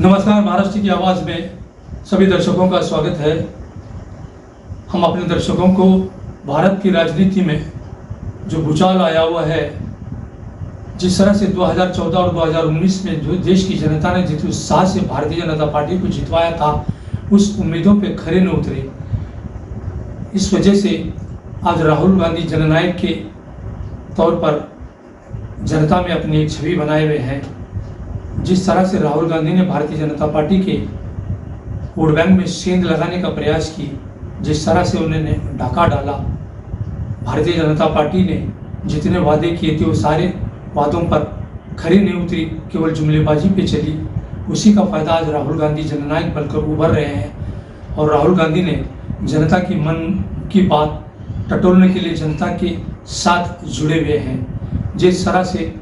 नमस्कार। महाराष्ट्र की आवाज़ में सभी दर्शकों का स्वागत है। हम अपने दर्शकों को भारत की राजनीति में जो भूचाल आया हुआ है, जिस तरह से 2014 और 2019 में जो देश की जनता ने जिस उत्साह से भारतीय जनता पार्टी को जितवाया था, उस उम्मीदों पे खरे न उतरे। इस वजह से आज राहुल गांधी जननायक के तौर पर जनता में अपनी एक छवि बनाए हुए हैं। जिस तरह से राहुल गांधी ने भारतीय जनता पार्टी के वोट बैंक में सेंध लगाने का प्रयास की, जिस तरह से उन्होंने डाका डाला, भारतीय जनता पार्टी ने जितने वादे किए थे वो सारे वादों पर खरी नहीं उतरी, केवल जुमलेबाजी पे चली। उसी का फायदा आज राहुल गांधी जननायक बनकर उभर रहे हैं। और राहुल गांधी ने जनता की मन की बात टटोलने के लिए जनता के साथ जुड़े हुए हैं। जिस तरह से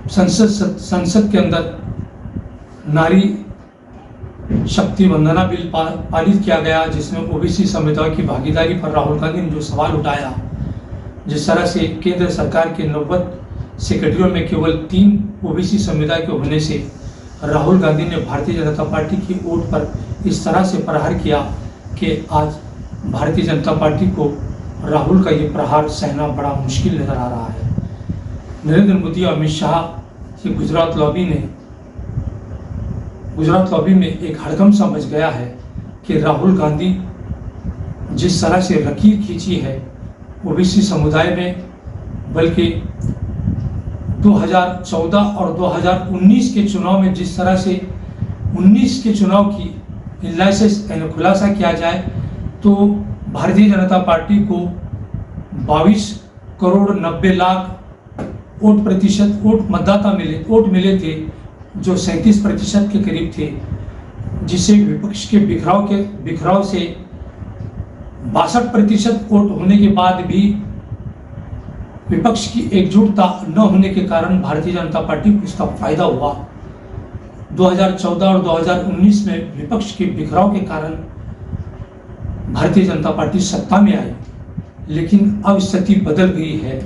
संसद के अंदर नारी शक्ति वंदना बिल पारित किया गया, जिसमें ओबीसी समुदाय की भागीदारी पर राहुल गांधी ने जो सवाल उठाया, जिस तरह से केंद्र सरकार के 90 सेक्रेटरियों में केवल 3 ओबीसी समुदाय के होने से राहुल गांधी ने भारतीय जनता पार्टी की वोट पर इस तरह से प्रहार किया कि आज भारतीय जनता पार्टी को राहुल का ये प्रहार सहना बड़ा मुश्किल नजर आ रहा है। नरेंद्र मोदी और अमित शाह की गुजरात लॉबी में एक हड़कंप सा मच गया है कि राहुल गांधी जिस तरह से लकीर खींची है ओबीसी समुदाय में, बल्कि 2014 और 2019 के चुनाव में जिस तरह से 19 के चुनाव की एनालिसिस यानी खुलासा किया जाए तो भारतीय जनता पार्टी को 22 करोड़ 90 लाख वोट मतदाता मिले थे, जो 37% के करीब थे, जिसे विपक्ष के बिखराव से 62% वोट होने के बाद भी विपक्ष की एकजुटता न होने के कारण भारतीय जनता पार्टी को इसका फायदा हुआ। 2014 और 2019 में विपक्ष के बिखराव के कारण भारतीय जनता पार्टी सत्ता में आई, लेकिन अब स्थिति बदल गई है।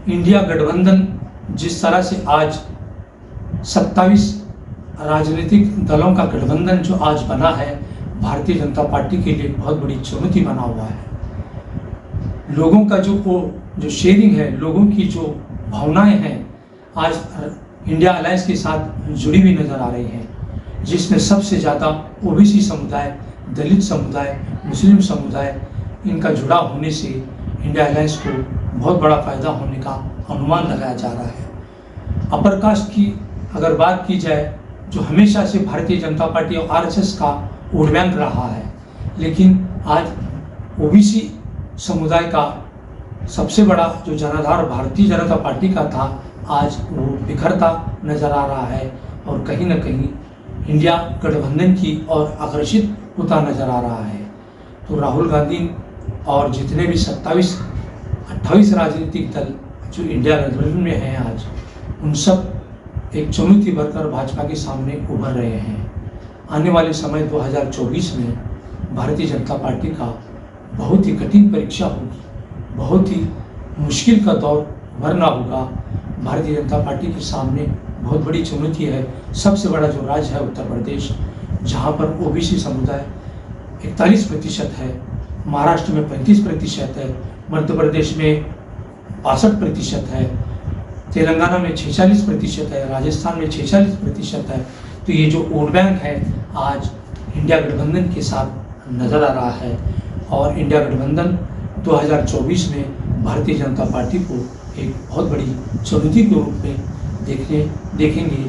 इंडिया गठबंधन जिस तरह से आज 27 राजनीतिक दलों का गठबंधन जो आज बना है, भारतीय जनता पार्टी के लिए बहुत बड़ी चुनौती बना हुआ है। लोगों का जो शेयरिंग है, लोगों की जो भावनाएं हैं, आज इंडिया अलायंस के साथ जुड़ी हुई नजर आ रही हैं, जिसमें सबसे ज़्यादा ओबीसी समुदाय, दलित समुदाय, मुस्लिम समुदाय, इनका जुड़ाव होने से इंडिया अलायंस को बहुत बड़ा फायदा होने का अनुमान लगाया जा रहा है। अपर कास्ट की अगर बात की जाए, जो हमेशा से भारतीय जनता पार्टी और आरएसएस का वोट बैंक रहा है, लेकिन आज ओबीसी समुदाय का सबसे बड़ा जो जनाधार भारतीय जनता पार्टी का था, आज वो बिखरता नजर आ रहा है और कहीं ना कहीं इंडिया गठबंधन की ओर आकर्षित होता नजर आ रहा है। तो राहुल गांधी और जितने भी 28 राजनीतिक दल जो इंडिया गठबंधन में हैं आज, उन सब एक चुनौती बनकर भाजपा के सामने उभर रहे हैं। आने वाले समय 2024 में भारतीय जनता पार्टी का बहुत ही कठिन परीक्षा होगी, बहुत ही मुश्किल का दौर भरना होगा। भारतीय जनता पार्टी के सामने बहुत बड़ी चुनौती है। सबसे बड़ा जो राज्य है उत्तर प्रदेश, जहाँ पर ओबीसी समुदाय 41% है, महाराष्ट्र में 35% है, मध्य प्रदेश में 62% है, तेलंगाना में 46% है, राजस्थान में 46% है। तो ये जो वोट बैंक है आज इंडिया गठबंधन के साथ नजर आ रहा है और इंडिया गठबंधन 2024 में भारतीय जनता पार्टी को एक बहुत बड़ी चुनौती के रूप में देखेंगे।